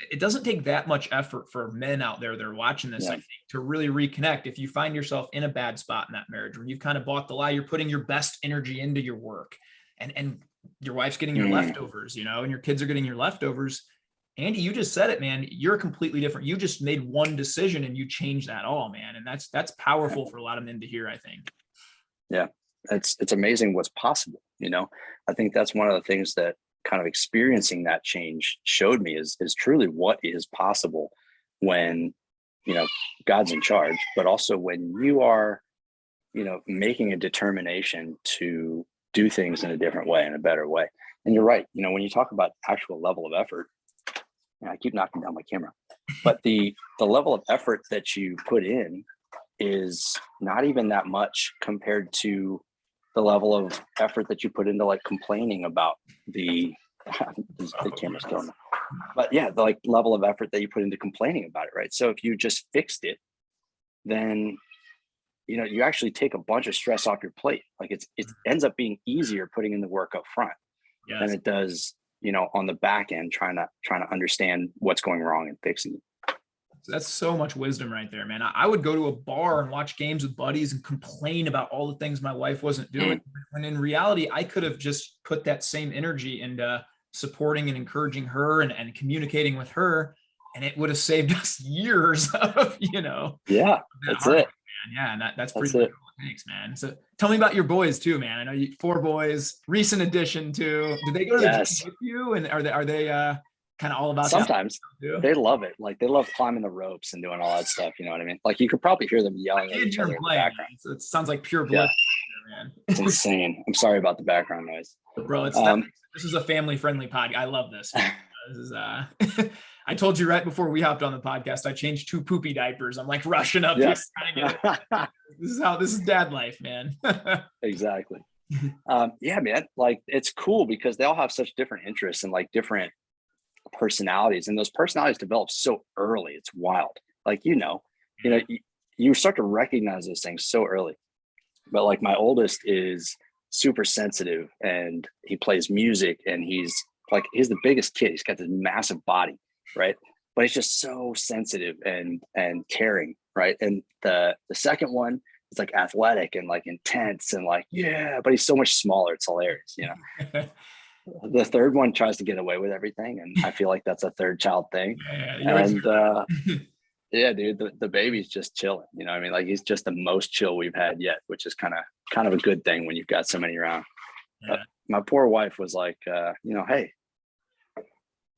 it doesn't take that much effort for men out there that are watching this, I think, to really reconnect. If you find yourself in a bad spot in that marriage where you've kind of bought the lie, you're putting your best energy into your work, and your wife's getting your leftovers, and your kids are getting your leftovers. Andy, you just said it, man. You're completely different. You just made one decision and you changed that all, man. And that's powerful for a lot of men to hear, I think. Yeah. It's amazing what's possible. I think that's one of the things that kind of experiencing that change showed me is truly what is possible when, God's in charge, but also when you are, making a determination to do things in a different way, in a better way. And you're right. When you talk about actual level of effort, I keep knocking down my camera, but the level of effort that you put in is not even that much compared to the level of effort that you put into like complaining about the camera's going on. But yeah, the like level of effort that you put into complaining about it, right? So if you just fixed it, then you actually take a bunch of stress off your plate. Like it ends up being easier putting in the work up front than it does on the back end, trying to understand what's going wrong and fixing it. That's so much wisdom right there, man. I would go to a bar and watch games with buddies and complain about all the things my wife wasn't doing. When in reality, I could have just put that same energy into supporting and encouraging her and communicating with her. And it would have saved us years of, Yeah, that that's it. man. Yeah. And that's That's pretty it. cool. Thanks, man. So tell me about your boys too, man. I know you 4 boys, recent addition to, did they go to the gym Yes. with you? And are they kind of all about that Sometimes too? they love it. Like they love climbing the ropes and doing all that stuff. You know what I mean? Like you could probably hear them I yelling at can't each hear other them in the playing. background. So it sounds like pure Yeah, bliss, man. it's insane. I'm sorry about the background noise. Bro, this is a family friendly podcast. I love this. This is I told you right before we hopped on the podcast, I changed 2 poopy diapers. I'm like rushing up Yes. here trying to get it. This is dad life, man. Exactly. Yeah, man. Like it's cool because they all have such different interests and like different personalities, and those personalities develop so early. It's wild. Like, you start to recognize those things so early. But like my oldest is super sensitive and he plays music and he's the biggest kid. He's got this massive body, right? But he's just so sensitive and caring, right? And the second one is like athletic and like intense and like, yeah, but he's so much smaller. It's hilarious, The third one tries to get away with everything, and I feel like that's a third child thing. And yeah, dude, the baby's just chilling. You know what I mean? Like he's just the most chill we've had yet, which is kind of a good thing when you've got so many around. Yeah. My poor wife was like, hey,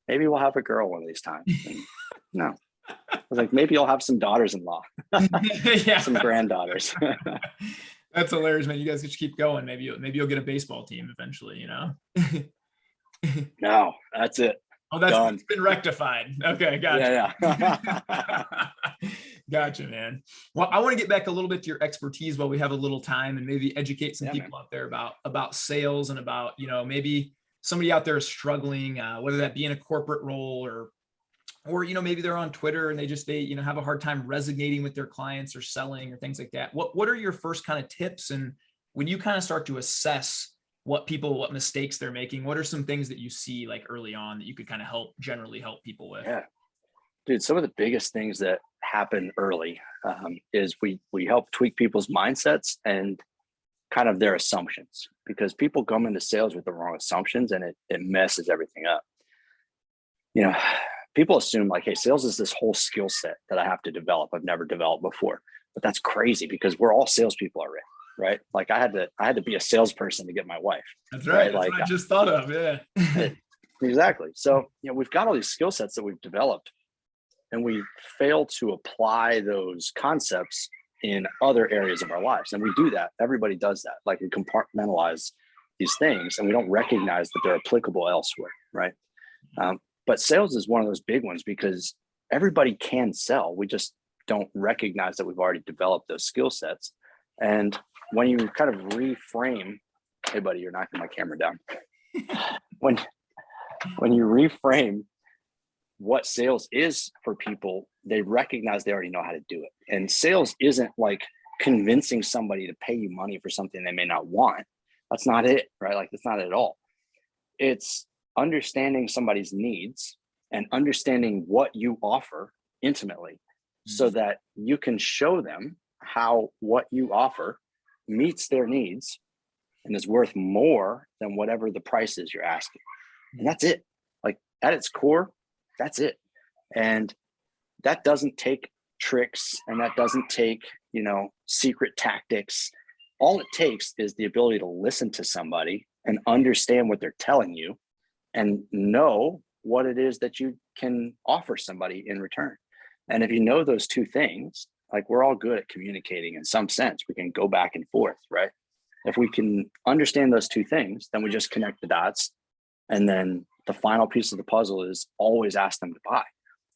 maybe we'll have a girl one of these times. And no, I was like, maybe you'll have some daughters-in-law, Yeah. some granddaughters. That's hilarious, man. You guys just keep going. Maybe you'll get a baseball team eventually, No, that's it. Oh, that's been rectified. Okay, gotcha. Yeah. Gotcha, man. Well, I want to get back a little bit to your expertise while we have a little time, and maybe educate some people out there about sales and about, maybe somebody out there is struggling, whether that be in a corporate role or maybe they're on Twitter and they have a hard time resonating with their clients or selling or things like that. What are your first kind of tips? And when you kind of start to assess what mistakes they're making, what are some things that you see like early on that you could kind of generally help people with? Yeah, dude, some of the biggest things that happen early is we help tweak people's mindsets and kind of their assumptions, because people come into sales with the wrong assumptions and it messes everything up. People assume like, hey, sales is this whole skill set that I have to develop. I've never developed before, but that's crazy because we're all salespeople already, right? Like I had to be a salesperson to get my wife. That's right. That's like what I just thought of. Yeah. Exactly. So, we've got all these skill sets that we've developed and we fail to apply those concepts in other areas of our lives. And we do that. Everybody does that. Like we compartmentalize these things and we don't recognize that they're applicable elsewhere, right? But sales is one of those big ones because everybody can sell. We just don't recognize that we've already developed those skill sets. And when you kind of reframe, hey buddy, you're knocking my camera down. When you reframe what sales is for people, they recognize they already know how to do it. And sales isn't like convincing somebody to pay you money for something they may not want. That's not it, right? Like that's not it at all. It's understanding somebody's needs and understanding what you offer intimately so that you can show them how what you offer meets their needs and is worth more than whatever the price is you're asking. And that's it. Like at its core, that's it. And that doesn't take tricks and that doesn't take, secret tactics. All it takes is the ability to listen to somebody and understand what they're telling you and know what it is that you can offer somebody in return. And if you know those two things, like we're all good at communicating in some sense, we can go back and forth, right? If we can understand those two things, then we just connect the dots. And then the final piece of the puzzle is always ask them to buy.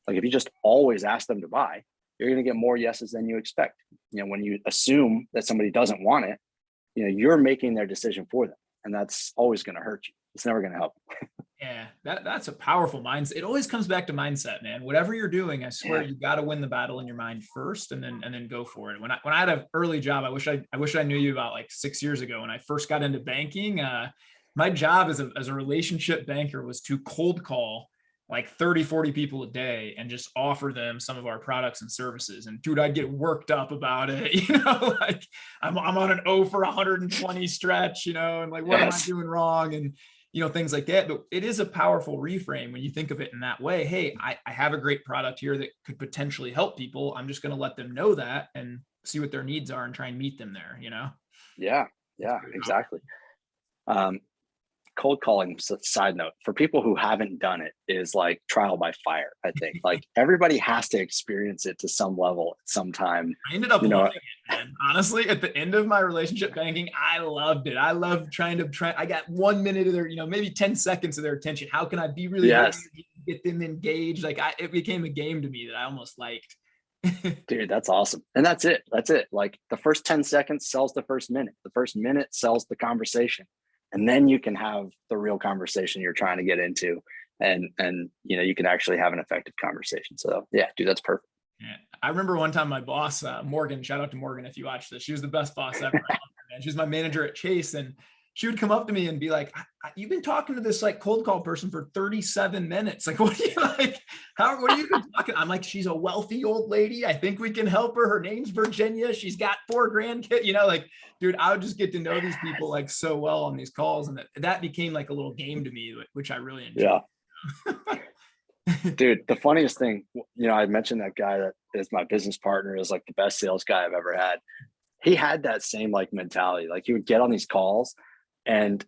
Like if you just always ask them to buy, you're going to get more yeses than you expect. When you assume that somebody doesn't want it, you're making their decision for them. And that's always going to hurt you. It's never going to help. Yeah, that's a powerful mindset. It always comes back to mindset, man. Whatever you're doing, I swear you got to win the battle in your mind first, and then go for it. When I had an early job, I wish I knew you about like 6 years ago when I first got into banking. My job as a relationship banker was to cold call like 30, 40 people a day and just offer them some of our products and services. And dude, I'd get worked up about it. Like I'm on an 0 for 120 stretch, and like, what am I doing wrong? And things like that. But it is a powerful reframe when you think of it in that way. Hey, I have a great product here that could potentially help people. I'm just going to let them know that and see what their needs are and try and meet them there, Yeah, exactly. Cold calling, side note, for people who haven't done it, is like trial by fire. I think like everybody has to experience it to some level at some time. I ended up loving it, man. Honestly, at the end of my relationship banking, I loved it. I loved I got 1 minute of their, maybe 10 seconds of their attention. How can I be really good, get them engaged? Like it became a game to me that I almost liked. Dude, that's awesome. And that's it. Like the first 10 seconds sells the first minute. The first minute sells the conversation. And then you can have the real conversation you're trying to get into, and you can actually have an effective conversation. So yeah, dude, that's perfect. Yeah. I remember one time my boss, Morgan, shout out to Morgan if you watch this. She was the best boss ever. Man. She was my manager at Chase, and she would come up to me and be like, "You've been talking to this like cold call person for 37 minutes. Like, what are you like? What are you talking?" I'm like, "She's a wealthy old lady. I think we can help her. Her name's Virginia. She's got 4 grandkids." Like, dude, I would just get to know these people like so well on these calls, and that became like a little game to me, which I really enjoyed. Yeah. Dude, the funniest thing, I mentioned that guy that is my business partner is like the best sales guy I've ever had. He had that same like mentality. Like he would get on these calls, and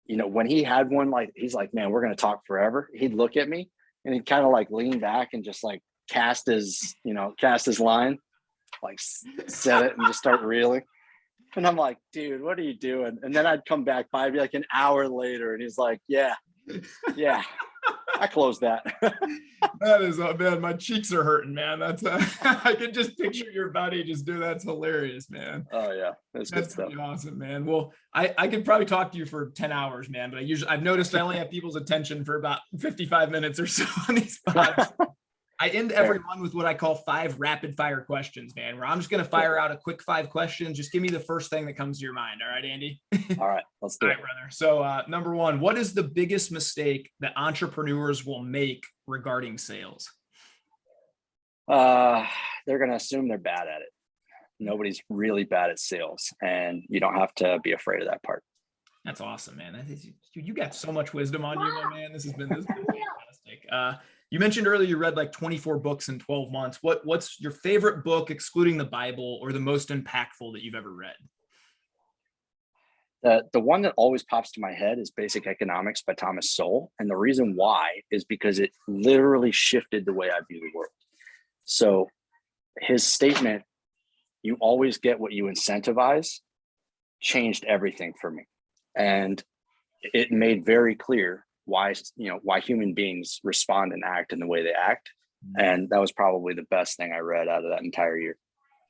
when he had one, like he's like, "Man, we're going to talk forever." He'd look at me and he'd kind of like lean back and just like cast his line, like set it and just start reeling. And I'm like, "Dude, what are you doing?" And then I'd come back by, be like an hour later, and he's like, yeah, I closed that. That is, man, my cheeks are hurting, man. That's I can just picture your buddy just do. That's hilarious, man. Oh yeah, that's good stuff. Pretty awesome, man. Well, I could probably talk to you for 10 hours, man, but I've noticed I only have people's attention for about 55 minutes or so on these pods. I end every one with what I call 5 rapid fire questions, man, where I'm just going to fire out a quick 5 questions. Just give me the first thing that comes to your mind. All right, Andy? All right, let's do it. All right, brother. So number 1, what is the biggest mistake that entrepreneurs will make regarding sales? They're going to assume they're bad at it. Nobody's really bad at sales, and you don't have to be afraid of that part. That's awesome, man. You got so much wisdom on you, my man. This has been fantastic. You mentioned earlier you read like 24 books in 12 months. What's your favorite book, excluding the Bible, or the most impactful that you've ever read? The one that always pops to my head is Basic Economics by Thomas Sowell. And the reason why is because it literally shifted the way I view the world. So his statement, "You always get what you incentivize," changed everything for me. And it made very clear why human beings respond and act in the way they act. And that was probably the best thing I read out of that entire year.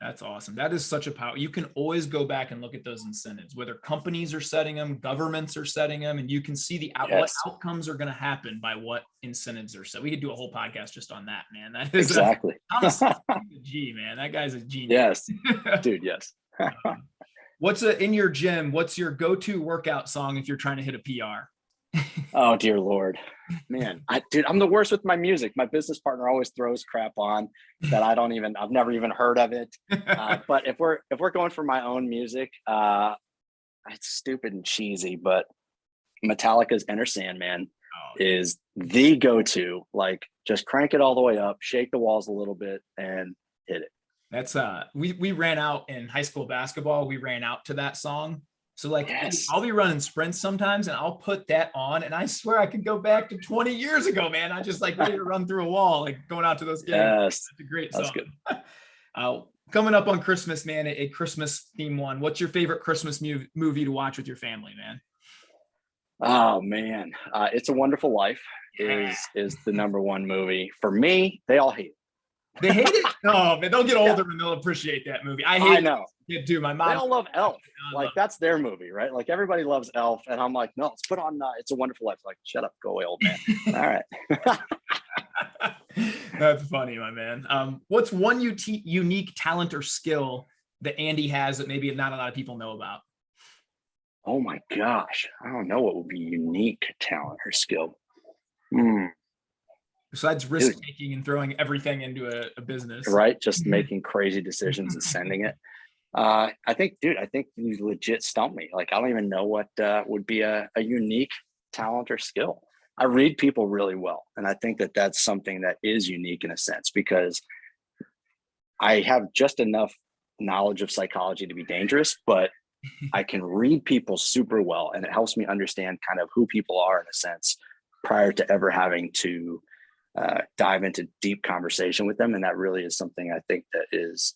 That's awesome. That is such a power. You can always go back and look at those incentives, whether companies are setting them, governments are setting them, and you can see what outcomes are going to happen by what incentives are set. We could do a whole podcast just on that, man. That is exactly. Thomas, man. That guy's a genius. Yes, dude. Yes. In your gym? What's your go-to workout song if you're trying to hit a PR? Oh dear Lord, man. I'm the worst with my music. My business partner always throws crap on that I've never even heard of it. But if we're going for my own music, it's stupid and cheesy, but Metallica's Enter Sandman is the go-to. Like, just crank it all the way up, shake the walls a little bit, and hit it. That's we ran out in high school basketball. We ran out to that song. So like, I'll be running sprints sometimes and I'll put that on, and I swear I could go back to 20 years ago, man. I just like ready to run through a wall, like going out to those games. Yes. That's a great song. That's good. Coming up on Christmas, man, a Christmas theme one. What's your favorite Christmas movie to watch with your family, man? Oh man. It's a Wonderful Life is the number one movie for me. They all hate it. They hate it? Oh man, they'll get older and they'll appreciate that movie. I know it too. My mom. They all love Elf. Like, that's their movie, right? Like, everybody loves Elf, and I'm like, no, let's put on It's a Wonderful Life. Like, shut up, go away, old man. All right. That's funny, my man. What's one unique talent or skill that Andy has that maybe not a lot of people know about? Oh my gosh, I don't know what would be unique talent or skill. Besides risk taking and throwing everything into a business, right? Just making crazy decisions and sending it. I think you legit stumped me. Like, I don't even know what would be a unique talent or skill. I read people really well. And I think that that's something that is unique in a sense, because I have just enough knowledge of psychology to be dangerous, but I can read people super well. And it helps me understand kind of who people are in a sense prior to ever having to dive into deep conversation with them. And that really is something I think that is,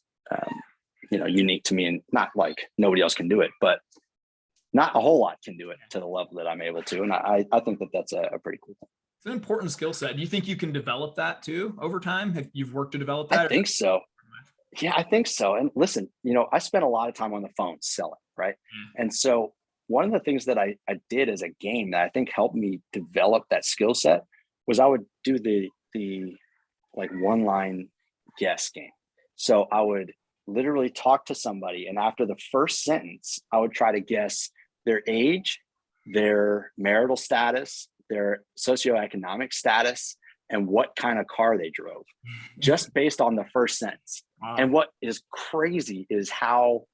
unique to me, and not like nobody else can do it, but not a whole lot can do it to the level that I'm able to. And I think that that's a pretty cool thing. It's an important skill set. Do you think you can develop that too over time? Have you've worked to develop that? I think so. Yeah, I think so. And listen, I spent a lot of time on the phone selling, right? And so one of the things that I did as a game that I think helped me develop that skill set was I would do the like one line guess game. So I would literally talk to somebody, and after the first sentence, I would try to guess their age, their marital status, their socioeconomic status, and what kind of car they drove, just based on the first sentence. Wow. And what is crazy is how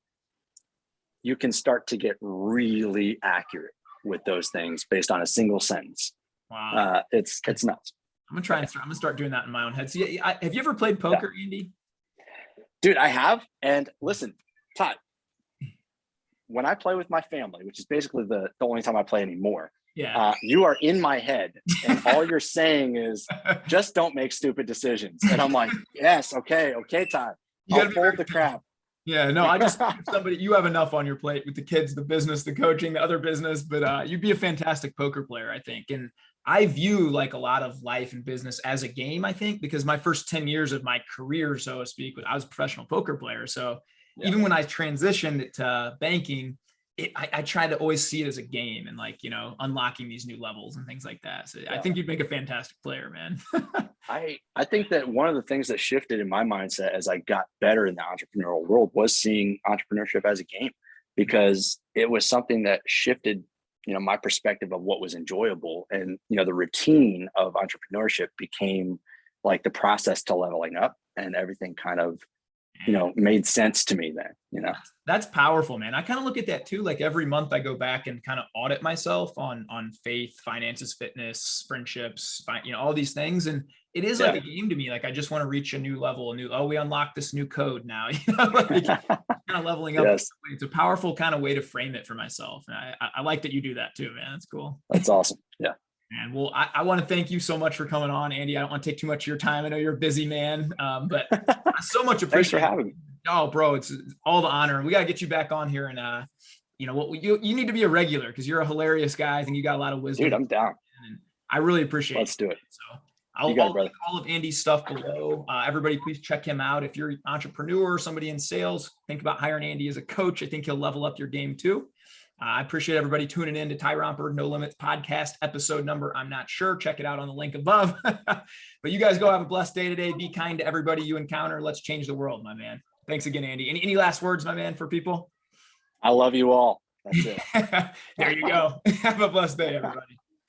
you can start to get really accurate with those things based on a single sentence. Wow. It's nuts. I'm gonna start doing that in my own head. So have you ever played poker, Andy? Dude, I have. And listen, Todd, when I play with my family, which is basically the only time I play anymore, you are in my head, and all you're saying is just don't make stupid decisions. And I'm like, yes, okay, Todd, I'll fold the crap. Yeah, no, I just somebody, you have enough on your plate with the kids, the business, the coaching, the other business, but you'd be a fantastic poker player, I think. And I view like a lot of life and business as a game, I think, because my first 10 years of my career, so to speak, I was a professional poker player. So even when I transitioned to banking, I try to always see it as a game and like, unlocking these new levels and things like that. So I think you'd make a fantastic player, man. I think that one of the things that shifted in my mindset as I got better in the entrepreneurial world was seeing entrepreneurship as a game, because it was something that shifted, my perspective of what was enjoyable. And, the routine of entrepreneurship became like the process to leveling up, and everything kind of, made sense to me then, That's powerful, man. I kind of look at that too. Like every month I go back and kind of audit myself on faith, finances, fitness, friendships, all these things. And it is like a game to me. Like I just want to reach a new level, we unlock this new code now, like kind of leveling up. Yes. It's a powerful kind of way to frame it for myself. And I like that you do that too, man. That's cool. That's awesome. Yeah. And well, I want to thank you so much for coming on, Andy. I don't want to take too much of your time. I know you're a busy man, but I so much appreciate Thanks for having me. Oh, bro, it's all the honor. We got to get you back on here. And, you need to be a regular, because you're a hilarious guy. I think you got a lot of wisdom. Dude, I'm down. And I really appreciate it. Let's do it. So I'll link all of Andy's stuff below. Everybody, please check him out. If you're an entrepreneur or somebody in sales, think about hiring Andy as a coach. I think he'll level up your game too. I appreciate everybody tuning in to Tyromper No Limits podcast, episode number, I'm not sure. Check it out on the link above. But you guys go have a blessed day today. Be kind to everybody you encounter. Let's change the world, my man. Thanks again, Andy. Any last words, my man, for people? I love you all. That's it. There you go. Have a blessed day, everybody.